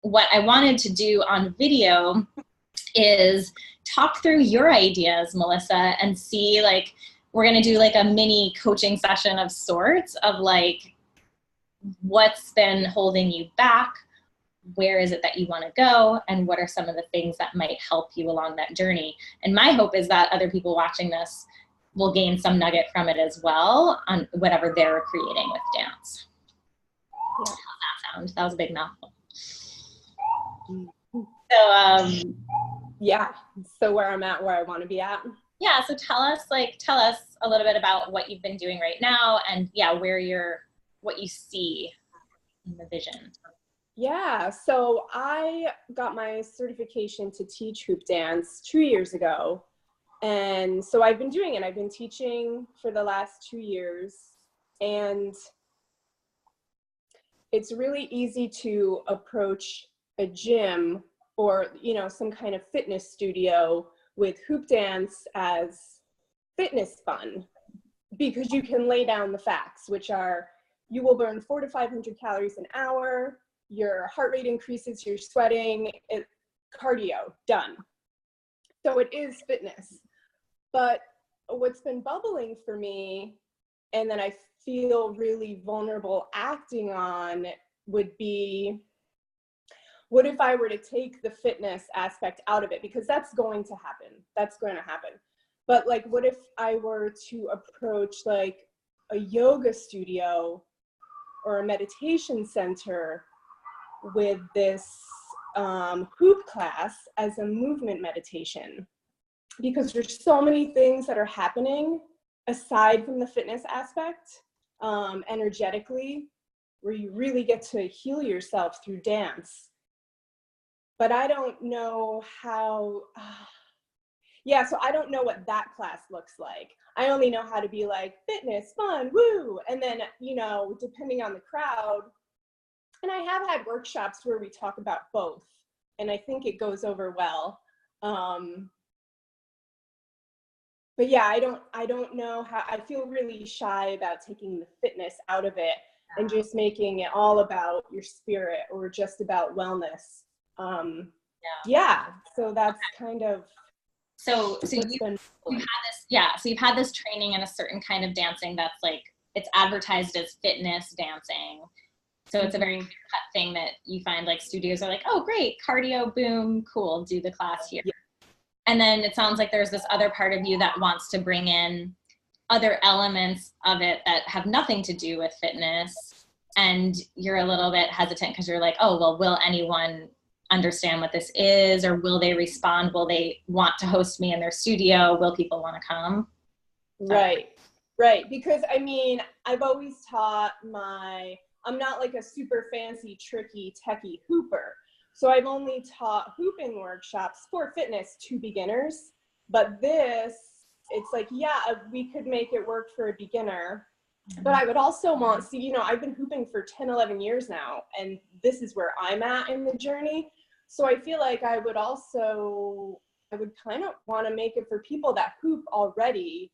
what I wanted to do on video is talk through your ideas, Melissa, and see, like, we're going to do like a mini coaching session of sorts of like, what's been holding you back? Where is it that you want to go? And what are some of the things that might help you along that journey? And my hope is that other people watching this will gain some nugget from it as well on whatever they're creating with dance. Yeah. How's that sound? That was a big mouthful. So, yeah. So where I'm at, where I want to be at. Yeah. So tell us a little bit about what you've been doing right now, and yeah, what you see in the vision. Yeah. So I got my certification to teach hoop dance 2 years ago. And so I've been doing it. I've been teaching for the last 2 years, and it's really easy to approach a gym or, you know, some kind of fitness studio with hoop dance as fitness fun, because you can lay down the facts, which are you will burn 400 to 500 calories an hour, your heart rate increases, you're sweating, cardio, done. So it is fitness. But what's been bubbling for me, and then I feel really vulnerable acting on, would be, what if I were to take the fitness aspect out of it? Because that's going to happen. That's going to happen. But like, what if I were to approach like a yoga studio or a meditation center with this hoop class as a movement meditation? Because there's so many things that are happening aside from the fitness aspect, energetically, where you really get to heal yourself through dance. But I don't know how, so I don't know what that class looks like. I only know how to be like, fitness, fun, woo. And then, you know, depending on the crowd, and I have had workshops where we talk about both, and I think it goes over well. But yeah, I don't know how. I feel really shy about taking the fitness out of it and just making it all about your spirit or just about wellness. So that's kind of so you've had this training in a certain kind of dancing that's like, it's advertised as fitness dancing. So it's a very clear cut thing that you find like studios are like, oh great, cardio, boom, cool, do the class here. Yeah. And then it sounds like there's this other part of you that wants to bring in other elements of it that have nothing to do with fitness. And you're a little bit hesitant because you're like, oh, well, will anyone understand what this is? Or will they respond? Will they want to host me in their studio? Will people want to come? Right. Because I mean, I've always taught I'm not like a super fancy, tricky, techie hooper. So I've only taught hooping workshops for fitness to beginners, but this, it's like, yeah, we could make it work for a beginner, but I would also want, see, you know, I've been hooping for 10, 11 years now, and this is where I'm at in the journey. So I feel like I would kind of want to make it for people that hoop already,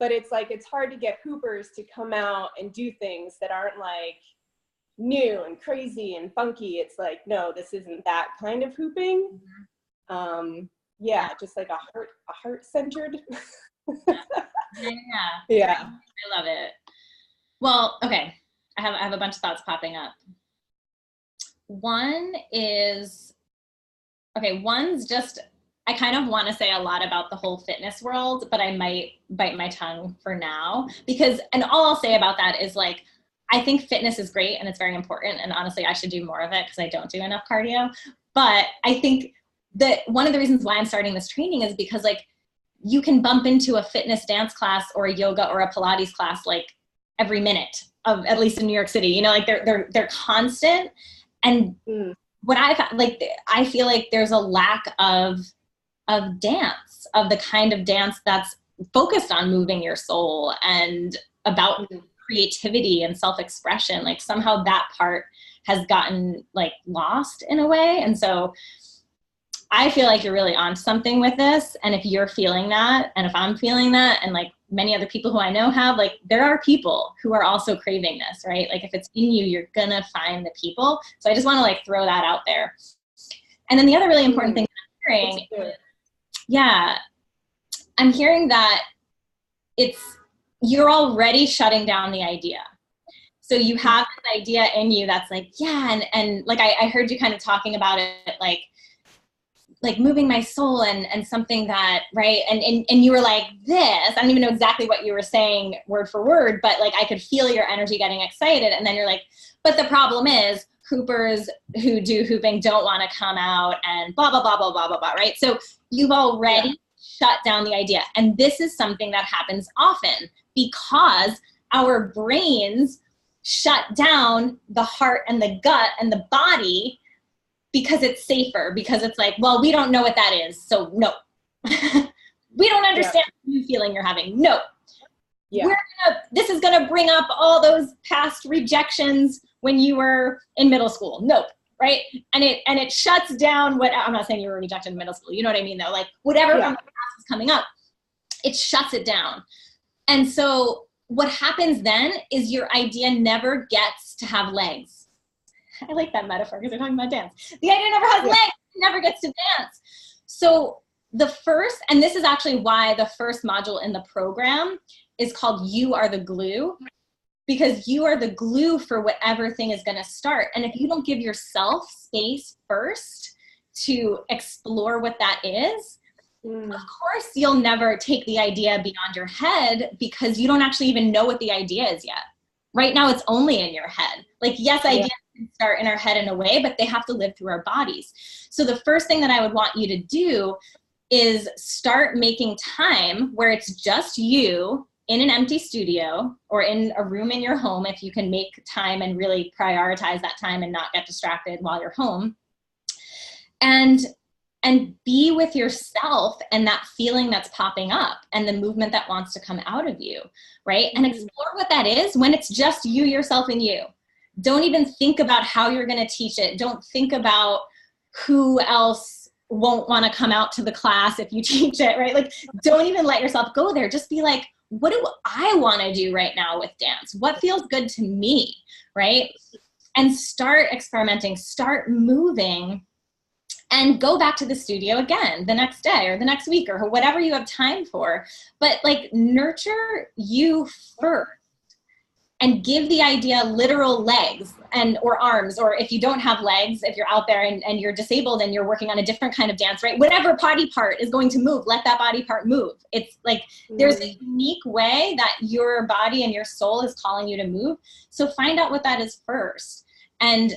but it's like, it's hard to get hoopers to come out and do things that aren't like new and crazy and funky. It's like, no, this isn't that kind of hooping. Just like a heart-centered. Yeah. I love it. Well, okay, I have a bunch of thoughts popping up. One's just, I kind of want to say a lot about the whole fitness world, but I might bite my tongue for now, because, and all I'll say about that is like, I think fitness is great and it's very important. And honestly, I should do more of it because I don't do enough cardio. But I think that one of the reasons why I'm starting this training is because like, you can bump into a fitness dance class or a yoga or a Pilates class like every minute, of at least in New York City, you know, like they're constant. And what I feel like there's a lack of dance, of the kind of dance that's focused on moving your soul and about creativity and self-expression. Like somehow that part has gotten like lost in a way. And so I feel like you're really on something with this. And if you're feeling that, and if I'm feeling that, and like many other people who I know have, like there are people who are also craving this, right? Like if it's in you, you're gonna find the people. So I just want to like throw that out there. And then the other really important thing that I'm hearing, yeah, I'm hearing that you're already shutting down the idea. So you have this idea in you that's like, yeah, and like I heard you kind of talking about it, like moving my soul and something that, right, and you were like this, I don't even know exactly what you were saying word for word, but like I could feel your energy getting excited, and then you're like, but the problem is hoopers who do hooping don't want to come out and blah, blah, blah, blah, blah, blah, blah, right? So you've already shut down the idea. And this is something that happens often because our brains shut down the heart and the gut and the body because it's safer, because it's like, well, we don't know what that is, so no. We don't understand the feeling you're having. No. This is gonna bring up all those past rejections when you were in middle school. Nope, right? And it shuts down what, I'm not saying you were rejected in middle school, you know what I mean though? Like whatever from the past is coming up, it shuts it down. And so what happens then is your idea never gets to have legs. I like that metaphor because we're talking about dance. The idea never has legs, it never gets to dance. So the first, and this is actually why the first module in the program is called You Are the Glue, because you are the glue for whatever thing is going to start. And if you don't give yourself space first to explore what that is, of course you'll never take the idea beyond your head because you don't actually even know what the idea is yet. Right now it's only in your head. Like, yes, ideas can start in our head in a way, but they have to live through our bodies. So the first thing that I would want you to do is start making time where it's just you in an empty studio or in a room in your home, if you can make time and really prioritize that time and not get distracted while you're home. And be with yourself and that feeling that's popping up and the movement that wants to come out of you, right? And explore what that is when it's just you, yourself, and you. Don't even think about how you're going to teach it. Don't think about who else won't want to come out to the class if you teach it, right? Like, don't even let yourself go there. Just be like, what do I want to do right now with dance? What feels good to me, right? And start experimenting, start moving, and go back to the studio again the next day or the next week or whatever you have time for. But like, nurture you first and give the idea literal legs or arms, or if you don't have legs, if you're out there and you're disabled and you're working on a different kind of dance, right? Whatever body part is going to move, let that body part move. It's like there's a unique way that your body and your soul is calling you to move. So find out what that is first. And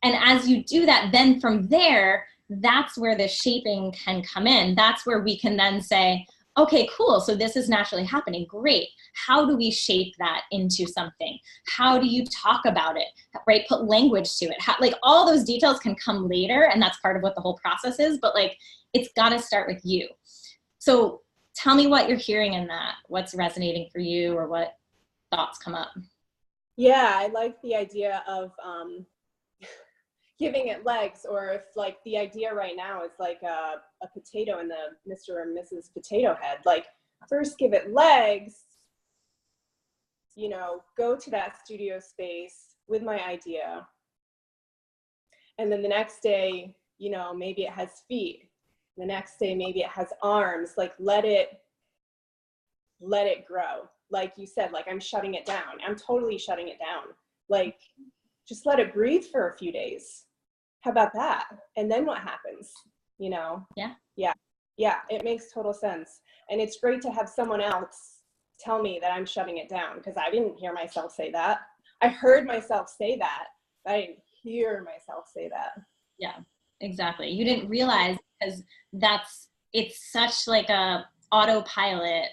as you do that, then from there, that's where the shaping can come in. That's where we can then say, okay, cool. So this is naturally happening. Great. How do we shape that into something? How do you talk about it, right? Put language to it. Like all those details can come later, and that's part of what the whole process is, but like, it's got to start with you. So tell me what you're hearing in that, what's resonating for you, or what thoughts come up. Yeah, I like the idea of giving it legs, or if like the idea right now is like a potato in the Mr. or Mrs. Potato Head, like first give it legs, you know, go to that studio space with my idea. And then the next day, you know, maybe it has feet. The next day, maybe it has arms. Like let it grow. Like you said, like I'm shutting it down. I'm totally shutting it down. Like just let it breathe for a few days. How about that? And then what happens? You know? Yeah, it makes total sense. And it's great to have someone else tell me that I'm shutting it down, because I didn't hear myself say that. I heard myself say that, but I didn't hear myself say that. Yeah, exactly. You didn't realize, because it's such like a autopilot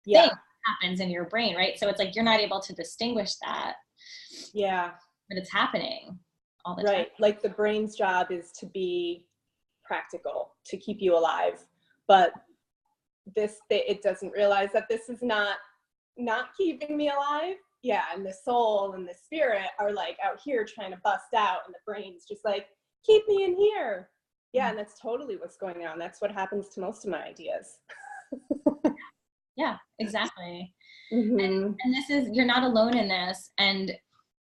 thing that happens in your brain, right? So it's like you're not able to distinguish that. Yeah. But it's happening all the time. Right. Like the brain's job is to be practical, to keep you alive. But it doesn't realize that this is not keeping me alive. Yeah. And the soul and the spirit are like out here trying to bust out, and the brain's just like, keep me in here. Yeah, and that's totally what's going on. That's what happens to most of my ideas. Yeah, exactly. Mm-hmm. And this is, you're not alone in this. And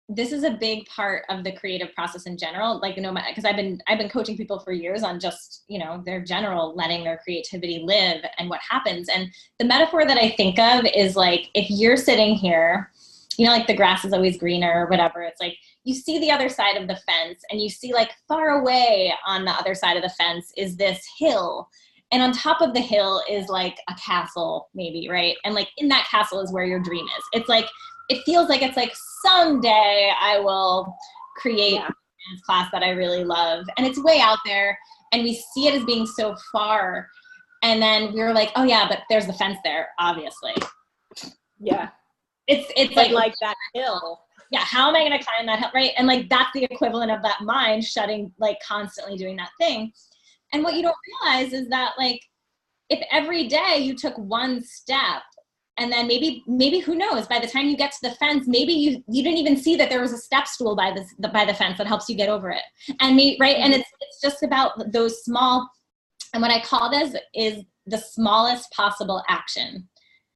this is a big part of the creative process in general. Like, no matter, because I've been coaching people for years on just, you know, their general letting their creativity live and what happens. And the metaphor that I think of is like, if you're sitting here, you know, like the grass is always greener or whatever. It's like, you see the other side of the fence and you see like far away on the other side of the fence is this hill. And on top of the hill is like a castle maybe, right? And like in that castle is where your dream is. It's like, it feels like it's like someday I will create a dance class that I really love. And it's way out there and we see it as being so far. And then we were like, oh yeah, but there's the fence there, obviously. Yeah. It's like that hill. Yeah, how am I going to climb that hill, right? And like that's the equivalent of that mind shutting, like constantly doing that thing. And what you don't realize is that like if every day you took one step, and then maybe who knows, by the time you get to the fence, maybe you didn't even see that there was a step stool by the fence that helps you get over it. And right, and it's just about those small, and what I call this is the smallest possible action.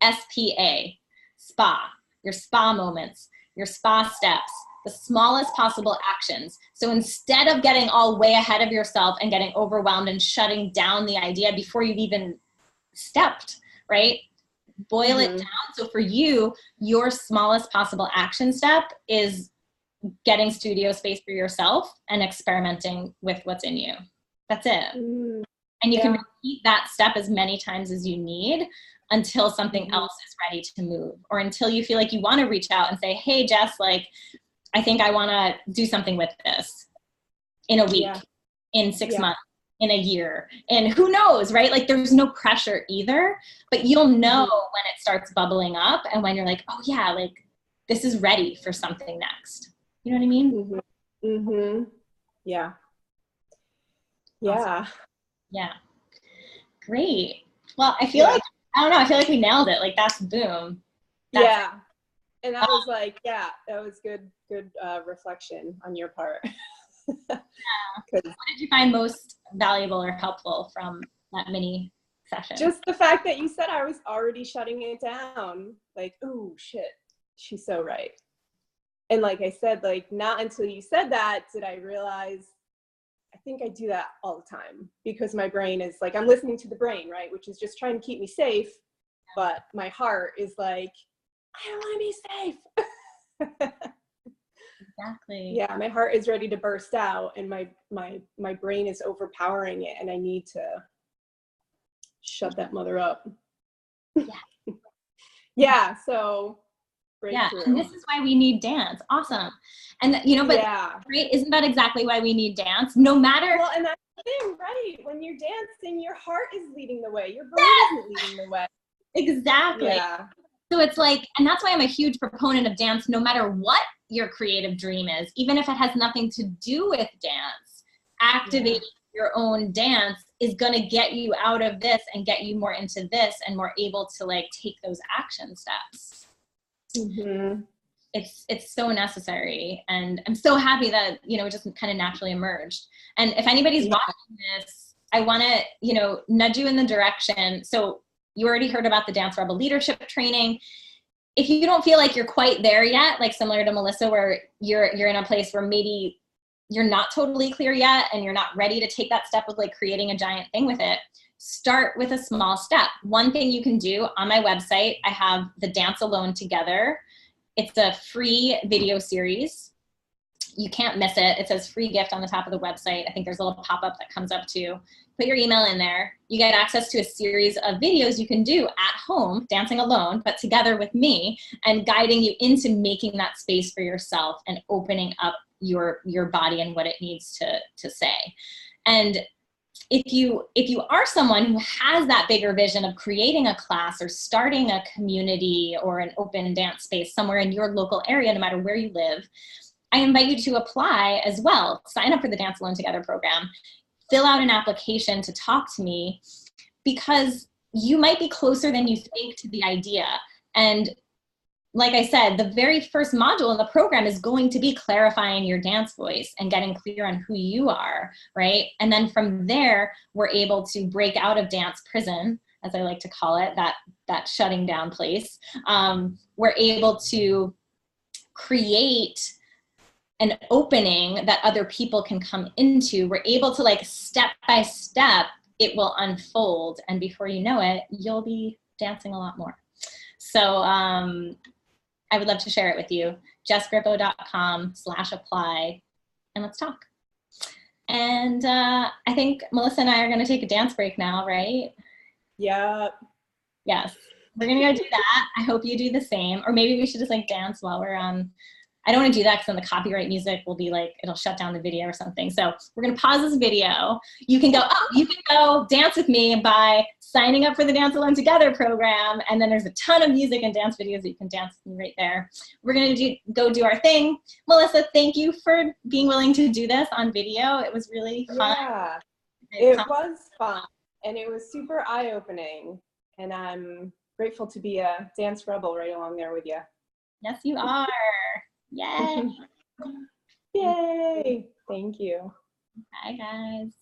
SPA, spa, your spa moments, your spa steps, the smallest possible actions. So instead of getting all way ahead of yourself and getting overwhelmed and shutting down the idea before you've even stepped, right? Boil it down. So for you, your smallest possible action step is getting studio space for yourself and experimenting with what's in you. That's it. And you can repeat that step as many times as you need until something else is ready to move, or until you feel like you want to reach out and say, hey, Jess, like, I think I want to do something with this in a week, in 6 months, in a year, and who knows, right? Like there's no pressure either, but you'll know when it starts bubbling up and when you're like, oh yeah, like this is ready for something next. You know what I mean? Yeah. Awesome. Yeah. Great. Well, I feel like, I don't know, I feel like we nailed it. Like that's boom. And that was like, that was good reflection on your part. What did you find most valuable or helpful from that mini session? Just the fact that you said I was already shutting it down. Like, oh shit, she's so right. And like I said, like not until you said that did I realize, I think I do that all the time because my brain is like, I'm listening to the brain, right? Which is just trying to keep me safe. But my heart is like, I don't want to be safe. Exactly. Yeah, my heart is ready to burst out and my brain is overpowering it and I need to shut that mother up. So breakthrough. And this is why we need dance. Awesome. And you know, but right, isn't that exactly why we need dance? No matter. Well, and that's the thing, right? When you're dancing, your heart is leading the way. Your brain isn't leading the way. Exactly. Yeah. So it's like, and that's why I'm a huge proponent of dance, no matter what your creative dream is, even if it has nothing to do with dance, activating your own dance is going to get you out of this and get you more into this and more able to like take those action steps. It's so necessary. And I'm so happy that, you know, it just kind of naturally emerged. And if anybody's watching this, I want to, you know, nudge you in the direction. So you already heard about the Dance Rebel leadership training. If you don't feel like you're quite there yet, like similar to Melissa, where you're in a place where maybe you're not totally clear yet and you're not ready to take that step of like creating a giant thing with it, start with a small step. One thing you can do on my website, I have the Dance Alone Together. It's a free video series. You can't miss it. It says free gift on the top of the website. I think there's a little pop-up that comes up too. Put your email in there. You get access to a series of videos you can do at home, dancing alone, but together with me, and guiding you into making that space for yourself and opening up your body and what it needs to say. And if you are someone who has that bigger vision of creating a class or starting a community or an open dance space somewhere in your local area, no matter where you live, I invite you to apply as well. Sign up for the Dance Alone Together program. Fill out an application to talk to me because you might be closer than you think to the idea. And like I said, the very first module in the program is going to be clarifying your dance voice and getting clear on who you are, right? And then from there, we're able to break out of dance prison, as I like to call it, that shutting down place. We're able to create an opening that other people can come into. We're able to, like, step by step, it will unfold. And before you know it, you'll be dancing a lot more. So I would love to share it with you. jessgrippo.com/apply, and let's talk. And I think Melissa and I are going to take a dance break now, right? Yep. Yes. We're going to go do that. I hope you do the same. Or maybe we should just like dance while we're on. I don't want to do that because then the copyright music will be like, it'll shut down the video or something. So we're going to pause this video. You can go dance with me by signing up for the Dance Alone Together program. And then there's a ton of music and dance videos that you can dance with me right there. We're going to go do our thing. Melissa, thank you for being willing to do this on video. It was really fun. Yeah, it was fun. And it was super eye-opening. And I'm grateful to be a dance rebel right along there with you. Yes, you are. Yay. Yay. Thank you. Bye, guys.